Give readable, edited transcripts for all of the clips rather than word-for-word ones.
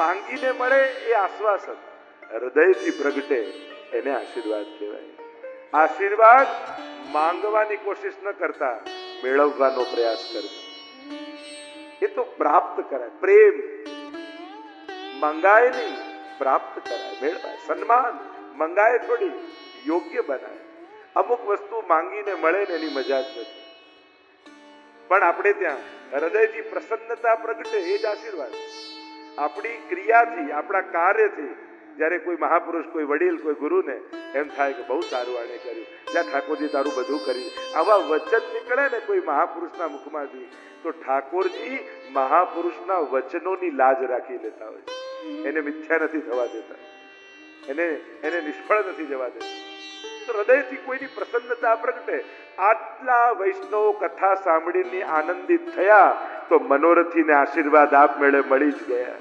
માંગીને મળે એ આશ્વાસન, હૃદયથી પ્રગટે એને આશીર્વાદ કહેવાય. આશીર્વાદ માંગવાની કોશિશ ન કરતા મેળવવાનો પ્રયાસ કરજો. એ તો પ્રાપ્ત કરાય. પ્રેમ મંગાય નહીં, પ્રાપ્ત કરાય, મેળવાય. સન્માન મંગાય થોડી, યોગ્ય બનાય. અમુક વસ્તુ માંગીને મળે ને એની મજા જ નથી. પણ આપણે ત્યાં હૃદયથી પ્રસન્નતા પ્રગટે એ જ આશીર્વાદ. આપણી ક્રિયાથી, આપણા કાર્યથી જ્યારે કોઈ મહાપુરુષ, કોઈ વડીલ, કોઈ ગુરુને એમ થાય કે બહુ સારું આને કર્યું, જ્યાં ઠાકોરજી તારું બધું કર્યું, આવા વચન નીકળે ને કોઈ મહાપુરુષના મુખમાંથી, તો ઠાકોરજી મહાપુરુષના વચનોની લાજ રાખી લેતા હોય છે. એને મિથ્યા નથી થવા દેતા, એને નિષ્ફળ નથી જવા દેતા. તો હૃદયથી કોઈની પ્રસન્નતા પ્રગટે. આટલા વૈષ્ણવ કથા સાંભળીને આનંદિત થયા તો મનોરથીને આશીર્વાદ આપમેળે મળી જ ગયા.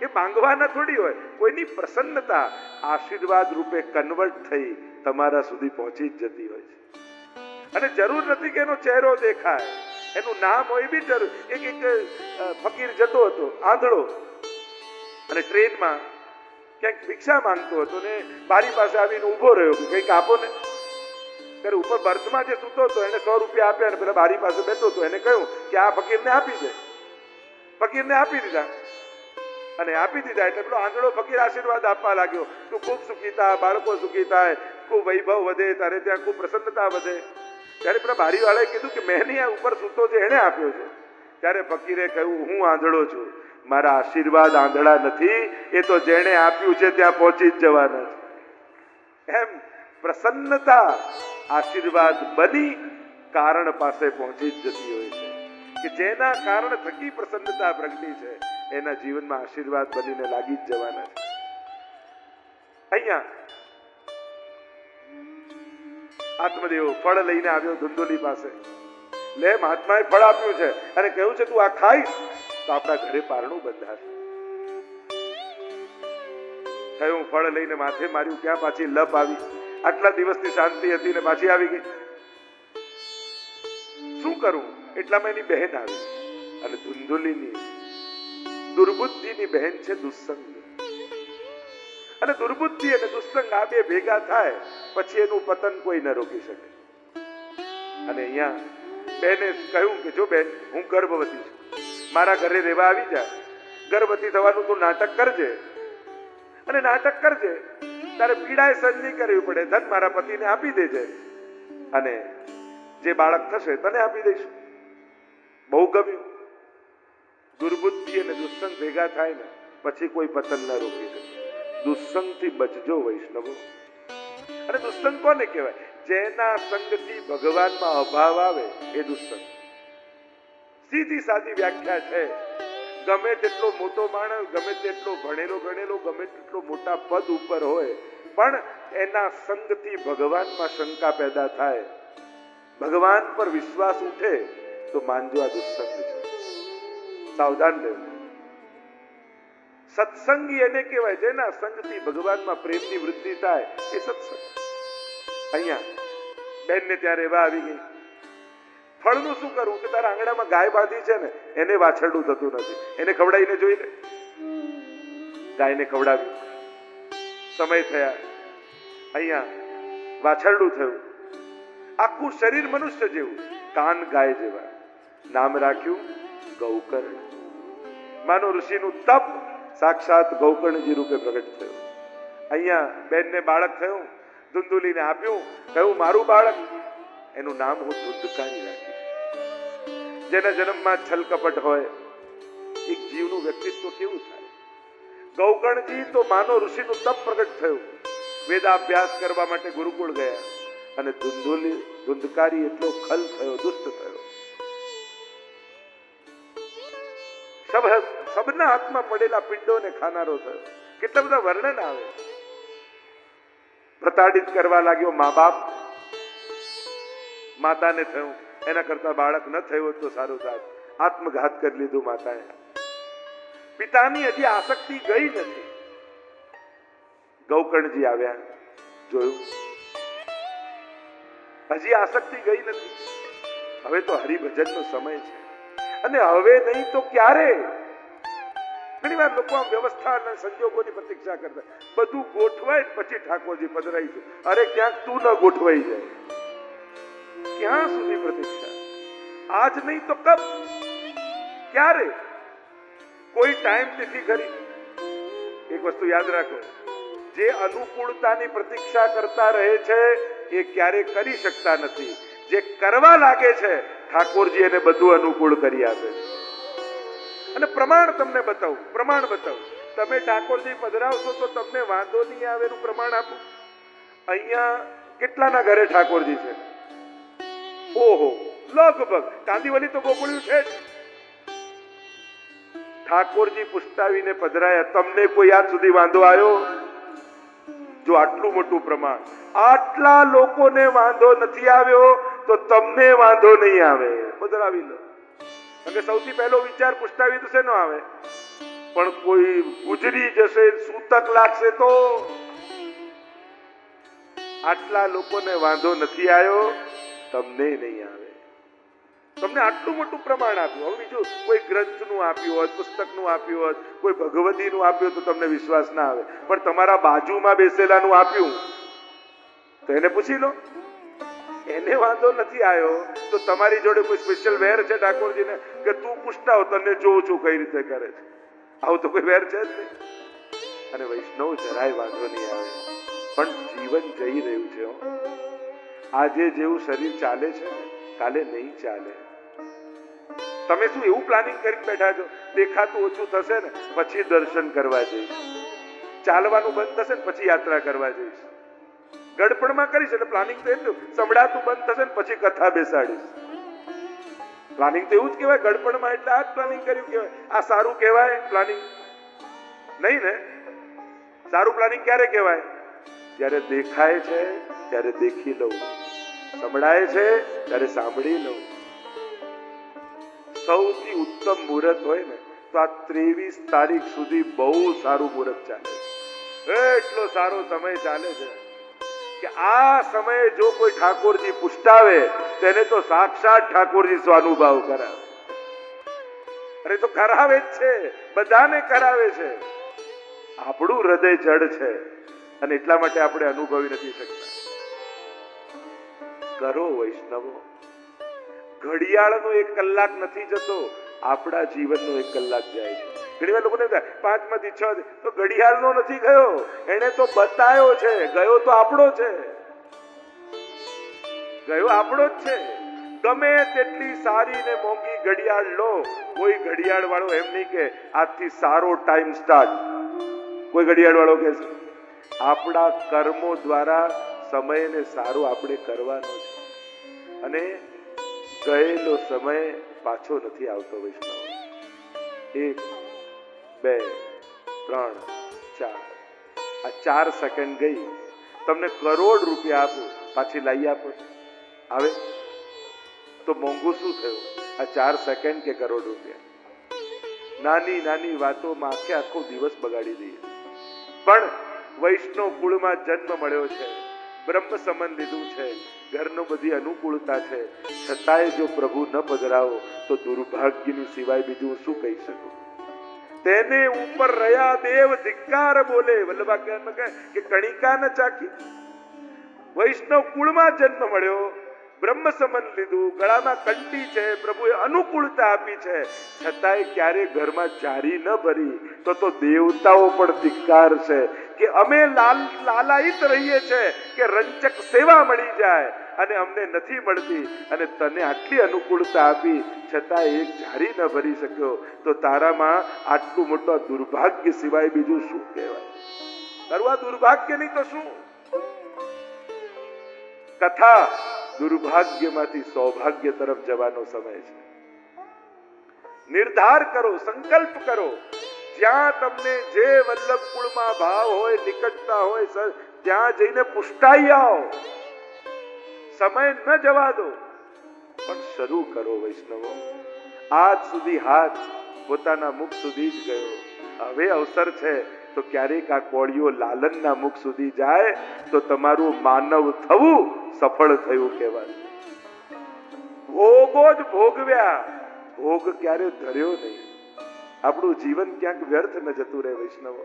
એ માંગવાના થોડી હોય. કોઈની પ્રસન્નતા આશીર્વાદ રૂપે કન્વર્ટ થઈ તમારા સુધી પહોંચી જ જતી હોય છે. અને જરૂર નથી કે એનો ચહેરો દેખાય, એનું નામ હોય બી જરૂર. એક ફકીર જતો હતો આંધળો, અને ટ્રેનમાં ક્યાંક ભિક્ષા માંગતો હતો ને બારી પાસે આવીને ઉભો રહ્યો કે કંઈક આપો ને. ત્યારે ઉપર બર્થમાં જે સૂતો હતો એને 100 રૂપિયા આપ્યા, અને પેલા બારી પાસે બેઠો હતો એને કહ્યું કે આ ફકીરને આપી દે. ફકીરને આપી દીધા, અને આપી દીધા એટલે પેલો આંધળો ફકીર આશીર્વાદ આપવા લાગ્યો. તું ખૂબ સુખી થાય, બાળકો સુખી થાય, ખૂબ વૈભવ વધે, તારે ત્યાં ખૂબ પ્રસન્નતા વધે. ત્યારે પેલા બારીવાળાએ કીધું કે મેં નહીં, આ ઉપર સૂતો છે એને આપ્યો છે. ત્યારે ફકીરે કહ્યું, હું આંધળો છું, મારા આશીર્વાદ આંધળા નથી, એ તો જેણે આપ્યું છે ત્યાં પહોંચી જ જવાના છે. એમ પ્રસન્નતા આશીર્વાદ બની કારણ પાસે પહોંચી જ જતી હોય છે. કે જેના કારણ થકી પ્રસન્નતા પ્રગટી છે એના જીવનમાં આશીર્વાદ બનીને લાગી જ જવાના છે. અહીંયા આત્મદેવ ફળ લઈને આવ્યો ધુંધુલી પાસે. લે, મહાત્માએ ફળ આપ્યું છે અને કહ્યું છે તું આ ખાઈશ તો આપણા ઘરે પારણું બંધાશે. થયું, ફળ લઈને માથે માર્યું, ક્યાં પાછી લપ આવી. આટલા દિવસની શાંતિ હતી ને પાછી આવી ગઈ. શું કરું? એટલામાં એની બહેન આવી, અને ધુંધુલીની દુર્બુદ્ધિની બહેન છે દુસ્સંગ. અને દુર્બુદ્ધિ અને દુસ્સંગ આ બે ભેગા થાય પછી એનું પતન કોઈ ન રોકી શકે. અને અહીંયા બેને કહ્યું કે જો બેન, હું ગર્ભવતી છું, મારા ઘરે રહેવા આવી જા. ગર્ભવતી થવાનું તું નાટક કરજે, અને નાટક કરજે તારે પીડાએ સહન નહીં કરવી પડે. ધન મારા પતિને આપી દેજે, અને જે બાળક થશે તને આપી દઈશું. બહુ ગમ્યું. દુર્બુદ્ધિ અને દુસ્સંગ ભેગા થાય ને પછી કોઈ પતન ન રોકી શકે. દુસ્સંગથી બચજો વૈષ્ણવો. અને દુસ્સંગ કોને કહેવાય? જેના સંગથી ભગવાનમાં અભાવ આવે એ દુસ્સંગ. સીધી સાદી વ્યાખ્યા છે. ગમે તેટલો મોટો માણસ, ગમે તેટલો ભણેલો ગણેલો, ગમે તેટલો મોટા પદ ઉપર હોય, પણ એના સંગથી ભગવાનમાં શંકા પેદા થાય, ભગવાન પર વિશ્વાસ ઉઠે, તો માનજો આ દુસ્સંગ છે. સાવધાન રહેવું. સત્સંગી એને કહેવાય જેના સંગથી ભગવાનમાં પ્રેમની વૃદ્ધિ થાય, એ સત્સંગ. અહીંયા બેનને ત્યાં રહેવા આવી ગઈ. ફળનું શું કરવું? કે તારા આંગણામાં ગાય બાંધી છે ને એને વાછરડું થતું નથી, એને ખવડાવીને જોઈ લે. ગાયને ખવડાવી, સમય થયા, અહીંયા વાછરડું થયું. આખું શરીર મનુષ્ય જેવું, કાન ગાય જેવા. નામ રાખ્યું ગૌકર્ણ. માનો ઋષિનું તપ સાક્ષાત ગૌકર્ણજી રૂપે પ્રગટ થયું. અહીંયા બેનને બાળક થયું, ધુંધુલીને આપ્યું, કહ્યું મારું બાળક, એનું નામ હું ધુંધકારી રાખીશ. જેના જન્મમાં છલ કપટ હોય, એક જીવનું વ્યક્તિત્વ કેવું થાય. ગૌકર્ણજી તો માનો ઋષિનું તપ પ્રગટ થયું, વેદાભ્યાસ કરવા માટે ગુરુકુળ ગયા, અને ધુંધકારી એટલો ખલ થયો, દુષ્ટ થયો. સબના હાથમાં પડેલા પિંડોને ખાનારો થયો. કેટલા બધા વર્ણન આવે. પ્રતાડિત કરવા લાગ્યો મા બાપ. માતાને થયું, એના કરતા બાળક ન થયું તો સારું થાત. આત્મઘાત કરી લીધું માતાએ. પિતાની હજી આસક્તિ ગઈ નથી. ગૌકર્ણજી આવ્યા, જોયું હજી આસક્તિ ગઈ નથી. હવે તો હરિભજનનો સમય છે, અને હવે નહીં તો ક્યારે? ઘણી વાર લોકો આમ વ્યવસ્થા અને સંજોગોની પ્રતીક્ષા કરતા, બધું ગોઠવાય પછી ઠાકોરજી પધરાઈશું. અરે ક્યાંક તું ન ગોઠવાઈ જાય, ક્યાં સુધી પ્રતીક્ષા? આજ નહીં તો કબ, ક્યારે? કોઈ ટાઈમ તિથિ કરી? એક વસ્તુ યાદ રાખો, જે અનુકૂળતાની પ્રતીક્ષા કરતા રહે છે એ ક્યારે કરી શકતા નથી. જે કરવા લાગે છે ઠાકોરજી એને બધું અનુકૂળ કરી આપે છે. અને પ્રમાણ તમને બતાવું, પ્રમાણ બતાવું. તમે ઠાકોરજી પધરાવશો તો તમને વાંધો નહીં આવે એનું પ્રમાણ આપું. અહીંયા કેટલાના ઘરે ઠાકોરજી છે? ઓહો, લગભગ કાંદીવલી તો ગોકળ્યું છે જ. ઠાકોરજી પુષ્ટાવીને પધરાયા, તમને કોઈ આજ સુધી વાંધો આવ્યો? જો આટલું મોટું પ્રમાણ, આટલા લોકોને વાંધો નથી આવ્યો તો તમને વાંધો નહીં આવે. પધરાવી લો. અને સૌથી પહેલો વિચાર પુષ્ટાવી તો શેનો આવે? પણ કોઈ ગુજરી જશે, સૂતક લાગશે તો? આટલા લોકોને વાંધો નથી આવ્યો, તમને નહીં આવે. તમને આટલું મોટું પ્રમાણ આપ્યું. હવે બીજું કોઈ ગ્રંથનું આપ્યું હોત, પુસ્તકનું આપ્યું હોત, કોઈ ભગવતીનું આપ્યું તો તમને વિશ્વાસ ના આવે. પણ તમારા બાજુમાં બેસેલાનું આપ્યું તો એને પૂછી લો, એને વાંધો નથી આવ્યો તો તમારી જોડે કોઈ સ્પેશિયલ વેર છે ઠાકોરજીને કે તું પૂછતાઓ તને જોઉં છું કઈ રીતે કરે છે? આવું તો કોઈ વેર છે જ નહીં. અને વૈષ્ણવ જરાય વાંધો નહીં આવે. પણ જીવન જઈ રહ્યું છે. આજે જેવું શરીર ચાલે છે કાલે નહીં ચાલે. તમે શું એવું પ્લાનિંગ કરીને બેઠા છો, દેખાતું ઓછું થશે ને પછી દર્શન કરવા જઈશ, ચાલવાનું બંધ થશે ને પછી યાત્રા કરવા જઈશ, ગડપણમાં કરીશ એટલે પ્લાનિંગ તો એટલું, સંભળાતું બંધ થશે ને પછી કથા બેસાડીશ. પ્લાનિંગ તો એવું જ કહેવાય, ગડપણમાં એટલે આ જ પ્લાનિંગ કર્યું કહેવાય. આ સારું કહેવાય પ્લાનિંગ? નહીં ને. સારું પ્લાનિંગ ક્યારે કહેવાય? જ્યારે દેખાય છે ત્યારે દેખી લઉં, સંભળાય છે ત્યારે સાંભળી લઉં. સૌથી ઉત્તમ મુહૂર્ત હોય ને તો આ 23 તારીખ સુધી બહુ સારું મુહૂર્ત ચાલે. એટલો સારો સમય ચાલે છે કે આ સમયે જો કોઈ ઠાકોરજી પુષ્ટાવે તેને તો સાક્ષાત ઠાકોરજી સ્વાનુભાવ કરાવે. અરે તો કરાવે જ છે, બધાને કરાવે છે. આપણું હૃદય જડ છે અને એટલા માટે આપણે અનુભવી નથી શકતા. કરો વૈષ્ણવો. ઘડિયાળનો 1 કલાક નથી જતો, આપણા જીવનનો 1 કલાક જાય છે. ઘણી વાર લોકોને 5 માંથી 6 તો ઘડિયાળનો નથી ગયો, એને તો બતાયો છે. ગયો તો આપણો છે, ગયો આપણો જ છે. ગમે તેટલી સારી ને મોંઘી ઘડિયાળ લો, કોઈ ઘડિયાળ વાળો એમ નહીં કે આજથી સારો ટાઈમ સ્ટાર્ટ. કોઈ ઘડિયાળ વાળો કે આપણા કર્મો દ્વારા સમયને સારો આપણે કરવાનો છે. અને ગયેલો સમય પાછો નથી આવતો વૈષ્ણવ. 1 2 3 4 આ 4 સેકન્ડ ગઈ. તમને કરોડ રૂપિયા આપો, પાછી લાવી આપો, આવે તો મોંઘું શું થયું? આ 4 સેકન્ડ કે કરોડ રૂપિયા? નાની નાની વાતોમાં આખો દિવસ બગાડી દઈએ. પણ વૈષ્ણવ કુળમાં જન્મ મળ્યો છે, બ્રહ્મ સંબંધ લીધું છે, ઘરનો બધી અનુકૂળતા છે, છતાંય જો પ્રભુ ન પધરાવો તો દુર્ભાગ્યની સિવાય બીજું શું કહી શકું? તેને ઉપર રહ્યા દેવ ધિક્કાર બોલે. વલ્લભાચાર્ય કહે કે કણિકા ન ચાખી. વૈષ્ણવ કુળમાં જન્મ મળ્યો, બ્રહ્મ સંબંધ લીધું, ગળામાં કંઠી છે, પ્રભુએ અનુકૂળતા આપી છે, છતાંય ક્યારે ઘરમાં જારી ન ભરી તો દેવતાઓ પણ ધિક્કાર છે કે અમે લાલાયિત રહીએ છે કે રંચક સેવા મળી જાય અને અમને નથી મળતી, અને તને આટલી અનુકૂળતા આપી છતાં એક જારી ન ભરી શક્યો તો તારામાં આટલું મોટું દુર્ભાગ્ય સિવાય બીજું શું કહેવાય? તારું આ દુર્ભાગ્ય નહીં તો શું? કથા દુર્ભાગ્યમાંથી સૌભાગ્ય તરફ જવાનો સમય છે. નિર્ધાર કરો, સંકલ્પ કરો. જ્યાં તમને જે વલ્લભ કુળમાં ભાવ હોય, નિકટતા હોય, ત્યાં જઈને પુષ્ટાઈ આવો. સમય ન જવા દો, પણ શરૂ કરો વૈષ્ણવો. આજ સુધી હાથ પોતાના મુખ સુધી જ ગયો, હવે અવસર છે તો ક્યારેક આ કોળીઓ લાલનના મુખ સુધી જાય તો તમારું માનવ થવું સફળ થયું કહેવાય. ભોગો જ ભોગવ્યા, ભોગ ક્યારે ધર્યો નહીં. આપણું જીવન ક્યાંક વ્યર્થ ન જતું રહે વૈષ્ણવો.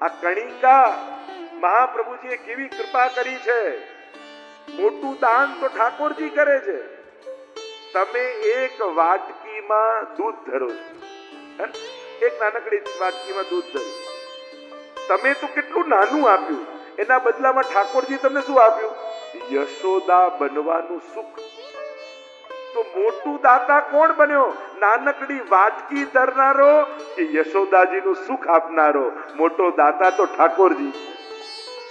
આ કણિકા મહાપ્રભુજીએ કેવી કૃપા કરી છે. મોટું દાન તો ઠાકોરજી કરે છે. તમે એક વાટકીમાં દૂધ ધરો છો, એક નાનકડી વાટકીમાં દૂધ ધરો, તમે તો કેટલું નાનું આપ્યું, એના બદલામાં ઠાકોરજી તમને શું આપ્યું? યશોદા બનવાનું સુખ. તો મોટું દાતા કોણ બન્યો? નાનકડી વાટકી ધરનારો કે યશોદાજીનું સુખ આપનારો? મોટો દાતા તો ઠાકોરજી.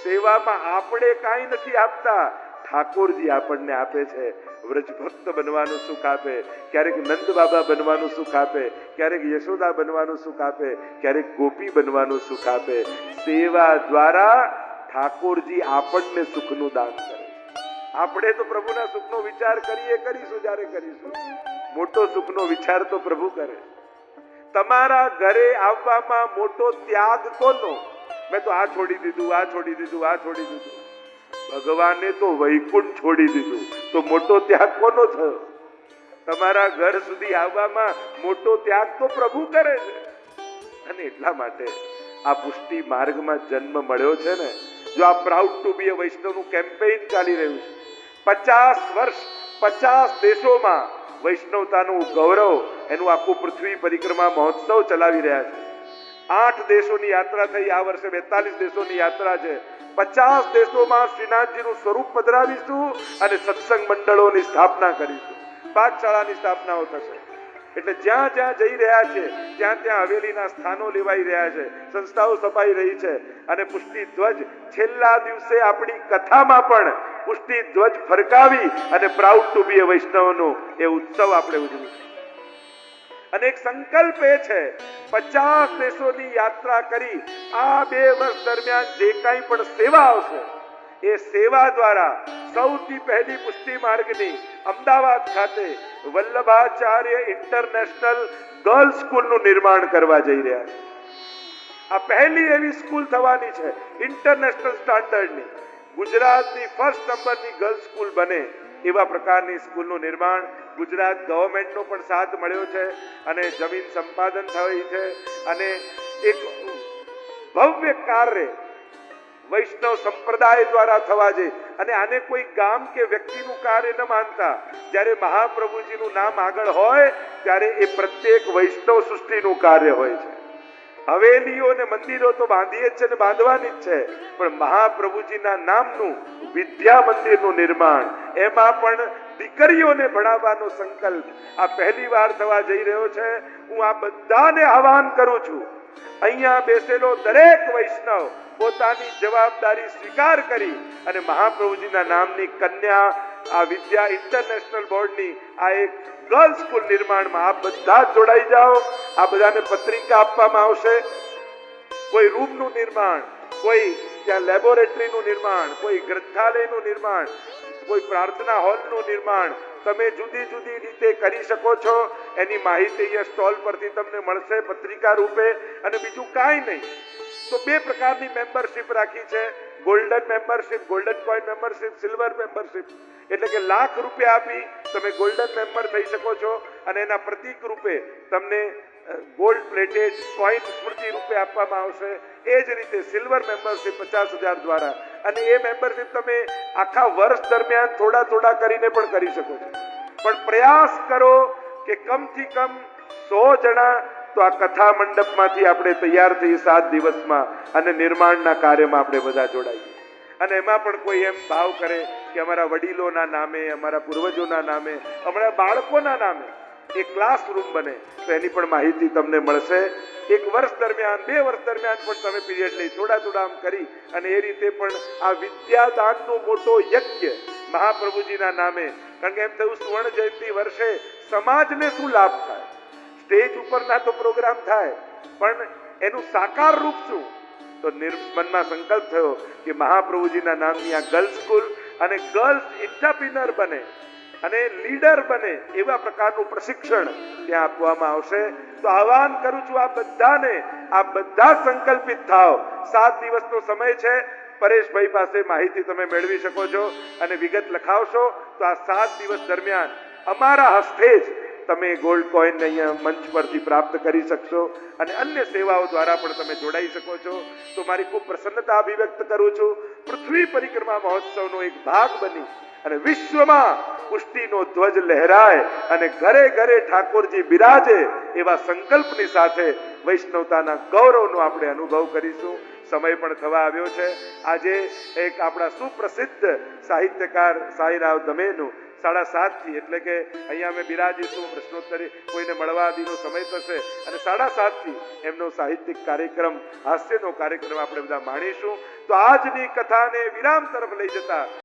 સેવામાં આપણે કાંઈ નથી આપતા, ઠાકોરજી આપણને આપે છે. વ્રજ ભક્ત બનવાનું સુખ આપે, ક્યારેક નંદ બાબા બનવાનું સુખ આપે, ક્યારેક યશોદા બનવાનું સુખ આપે, ક્યારેક ગોપી બનવાનું સુખ આપે. સેવા દ્વારા ઠાકોરજી આપણને સુખનું દાન કરે. આપણે તો પ્રભુના સુખનો વિચાર કરીશું જ્યારે કરીશું. મોટો સુખનો વિચાર તો પ્રભુ કરે. તમારા ઘરે આવવામાં મોટો ત્યાગ કોનો? મેં તો આ છોડી દીધું, આ છોડી દીધું, આ છોડી દીધું. ભગવાને તો વૈકુંઠ છોડી દીધું, તો મોટો ત્યાગ કોનો થયો? તમારા ઘર સુધી આવવામાં મોટો ત્યાગ તો પ્રભુ કરે છે. અને એટલા માટે આ પુષ્ટિ માર્ગમાં જન્મ મળ્યો છે ને. જો આ પ્રાઉડ ટુ બી અ વૈષ્ણવનું કેમ્પેઇન ચાલી રહ્યું છે, 50 વર્ષ 50 દેશોમાં વૈષ્ણવતાનું ગૌરવ, એનું આખું પૃથ્વી પરિક્રમા મહોત્સવ ચલાવી રહ્યા છે. 8 દેશોની યાત્રા થઈ, આ વર્ષે 42 દેશોની યાત્રા છે. 50 દેશોમાં શ્રીનાથજીનું સ્વરૂપ પધરાવીશું અને સત્સંગ મંડળોની સ્થાપના કરીશું, પાઠશાળાની સ્થાપનાઓ થશે. એટલે જ્યાં જ્યાં જઈ રહ્યા છે ત્યાં ત્યાં હવેલીના સ્થાનો લેવાઈ રહ્યા છે, સંસ્થાઓ સ્થપાઈ રહી છે. અને પુષ્ટિ ધ્વજ છેલ્લા દિવસે આપણી કથામાં પણ પુષ્ટિ ધ્વજ ફરકાવી અને પ્રાઉડ ટુ બી અ વૈષ્ણવનો એ ઉત્સવ આપણે ઉજવીશું. અને એક સંકલ્પ એ છે, 50 દેશોની યાત્રા કરી આ 2 વર્ષ દરમિયાન જે કાંઈ પણ સેવા આવશે, એ સેવા દ્વારા સૌથી પહેલી પુષ્ટિ માર્ગની અમદાવાદ ખાતે વલ્લભાચાર્ય ઇન્ટરનેશનલ ગર્લ્સ સ્કૂલનું નિર્માણ કરવા જઈ રહ્યા છે. આ પહેલી એવી સ્કૂલ થવાની છે ઇન્ટરનેશનલ સ્ટાન્ડર્ડની. ગુજરાતની ફર્સ્ટ નંબરની ગર્લ્સ સ્કૂલ બને એવા પ્રકારની સ્કૂલનું નિર્માણ. ગુજરાત ગવર્મેન્ટનો પણ સાથ મળ્યો છે અને જમીન સંપાદન થઈ છે. અને એક ભવ્ય કાર્ય વૈષ્ણવ સંપ્રદાય દ્વારા થવા જોઈએ. અને આને કોઈ ગામ કે વ્યક્તિનું કાર્ય ન માનતા, જ્યારે મહાપ્રભુજીનું નામ આગળ હોય ત્યારે એ પ્રત્યેક વૈષ્ણવ સૃષ્ટિનું કાર્ય હોય છે. હવેલીઓ અને મંદિરો તો બાંધીએ જ છે ને બાંધવાની જ છે, પણ મહાપ્રભુજીના નામનું વિદ્યા મંદિરનું નિર્માણ, એમાં પણ દીકરીઓને ભણાવવાનો સંકલ્પ આ પહેલી વાર થવા જઈ રહ્યો છે. હું આ બધાને આહ્વાન કરું છું, અહીંયા બેસેલો દરેક વૈષ્ણવ પોતાની જવાબદારી સ્વીકાર કરી અને મહાપ્રભુજીના નામની કન્યા આ વિદ્યા ઇન્ટરનેશનલ બોર્ડની આ એક ગર્લ્સ સ્કૂલ નિર્માણમાં આપ બધા જોડાઈ જાઓ. આ બધાને પત્રિકા આપવામાં આવશે. કોઈ રૂમનું નિર્માણ, કોઈ ત્યાં લેબોરેટરીનું નિર્માણ, કોઈ ગ્રંથાલયનું નિર્માણ, કોઈ પ્રાર્થના હોલનું નિર્માણ તમે જુદી જુદી રીતે કરી શકો છો. એની માહિતી અહીંયા સ્ટોલ પરથી તમને મળશે પત્રિકા રૂપે. અને બીજું કાંઈ નહીં તો 2 પ્રકારની મેમ્બરશિપ રાખી છે. Golden membership, golden coin membership, silver membership. એટલે કે લાખ રૂપિયા આપી તમે ગોલ્ડન મેમ્બર થઈ શકો છો અને એના પ્રતીક રૂપે તમને ગોલ્ડ પ્લેટેડ કોઈન સ્મૃતિ રૂપે આપવામાં આવશે. એ જ રીતે સિલ્વર મેમ્બરશિપ 50,000 દ્વારા. અને એ મેમ્બરશિપ તમે આખા વર્ષ દરમિયાન થોડા થોડા કરીને પણ કરી શકો છો. પણ પ્રયાસ કરો કે કમથી કમ 100 જણા તો આ કથા મંડપમાંથી આપણે તૈયાર થઈ 7 દિવસમાં અને નિર્માણના કાર્યમાં આપણે બધા જોડાઈએ. અને એમાં પણ કોઈ એમ ભાવ કરે કે અમારા વડીલોના નામે, અમારા પૂર્વજોના નામે, અમારા બાળકોના નામે એક ક્લાસરૂમ બને તો એની પણ માહિતી તમને મળશે. 1 વર્ષ દરમિયાન, 2 વર્ષ દરમિયાન પણ તમે પીરિયડ લઈ થોડા આમ કરી અને એ રીતે પણ આ વિદ્યાદાનનો મોટો યજ્ઞ મહાપ્રભુજીના નામે. કારણ કે એમ થયું સુવર્ણ જયંતિ વર્ષે સમાજને શું લાભ થાય? સ્ટેજ ઉપરના તો પ્રોગ્રામ થાય, પણ એનું સાકાર રૂપ શું? તો મનમાં સંકલ્પ થયો કે મહાપ્રભુજીના નામની આ ગર્લ્સ સ્કૂલ અને ગર્લ્સ એન્ટરપ્રિનર બને અને લીડર બને એવા પ્રકારનું પ્રશિક્ષણ ત્યાં આપવામાં આવશે. તો આહ્વાન કરું છું આ બધાને, આ બધા સંકલ્પિત થાવ. 7 દિવસનો સમય છે. પરેશભાઈ પાસે માહિતી તમે મેળવી શકો છો અને વિગત લખાવશો તો આ 7 દિવસ દરમિયાન અમારા હસ્તે જ તમે ગોલ્ડ કોઈન અહીંયા મંચ પરથી પ્રાપ્ત કરી શકશો અને અન્ય સેવાઓ દ્વારા પણ તમે જોડાઈ શકો છો. તો મારી ખૂબ પ્રસન્નતા અભિવ્યક્ત કરું છું. પૃથ્વી પરિક્રમા મહોત્સવનો એક ભાગ બની અને વિશ્વમાં પુષ્ટિનો ધ્વજ લહેરાય અને ઘરે ઘરે ઠાકોરજી બિરાજે એવા સંકલ્પની સાથે વૈષ્ણવતાના ગૌરવનો આપણે અનુભવ કરીશું. સમય પણ થવા આવ્યો છે. આજે એક આપણા સુપ્રસિદ્ધ સાહિત્યકાર સાંઈરાવ દમેનું 7:30 થી એટલે કે અહીંયા અમે બિરાજીશું, પ્રશ્નોત્તરી કોઈને મળવા આદિનો સમય થશે અને 7:30 થી એમનો સાહિત્યિક કાર્યક્રમ, હાસ્યનો કાર્યક્રમ આપણે બધા માણીશું. તો આજની કથાને વિરામ તરફ લઈ જતા